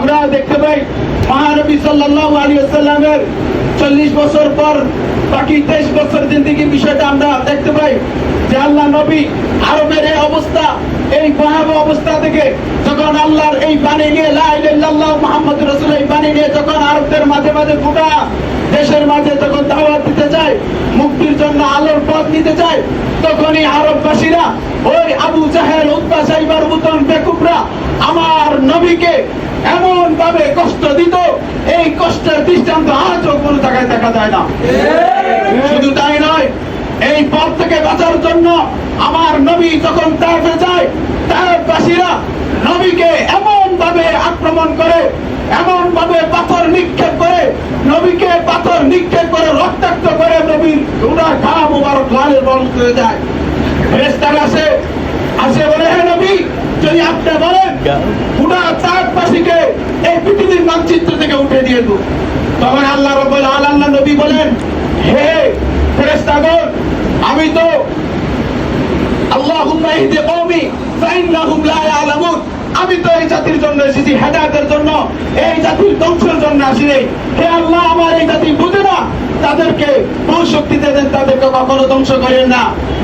আমরা দেখতে পাই মহানবী সাল্লাল্লাহু আলাইহি ওয়াসাল্লামের 40 বছর পর বাকি 23 বছর জিন্দেগি বিষয়টা আমরা দেখতে পাই যে আল্লাহ নবী আরবের এই অবস্থা, এই ভয়াবহ অবস্থা থেকে যখন আল্লাহর এই বাণী নিয়ে লা ইলাহা ইল্লাল্লাহ মুহাম্মাদুর রাসূল এই বাণী নিয়ে যখন আরবদের মাঝে মাঝে গোটা দেশের মাঝে যখন দাওয়াত দিতে চায়, মুক্তির জন্য আলোর পথ নিতে চায়, তখনই আরববাসীরা ওই আবু জাহেল, উতবা, সাইবার, বুতন, বেকুবরা আমার নবীকে এমন ভাবে কষ্ট দিত, এই কষ্টের দৃষ্টান্ত আজও কোনো জায়গায় দেখা যায় না। শুধু তাই নয়, এই পথ থেকে বাঁচার জন্য আমার নবী যখন তায়েফে যায়, তায়েফবাসীরা নবীকে এমন ভাবে আক্রমণ করে, এমন ভাবে পাথর নিক্ষেপ করে, নবীকে পাথর নিক্ষেপ করে রক্তাক্ত করে, নবীর পুরা গা মুবারক লালের বল হয়ে যায়। ফেরেশতারা আসে বলে, হে নবী, যদি আপনি বলেন পুরা তায়েফবাসীকে এই পৃথিবীর মানচিত্র থেকে উঠে দিয়ে দেব। তখন আল্লাহ রাব্বুল আলামিন নবী বলেন, হে ফেরেশতাগণ, আমি তো আল্লাহুম্মা ইহদি কওমি ফাইন্নাহুম লা ইয়ালামুন, আমি তো এই জাতির জন্য এসেছি, হেদায়েতের জন্য, এই জাতির ধ্বংসের জন্য আসিনি। হে আল্লাহ, আমার এই জাতি বুঝে না, তাদেরকে বহু শক্তিতে দেন, তাদেরকে কখনো ধ্বংস করেন না।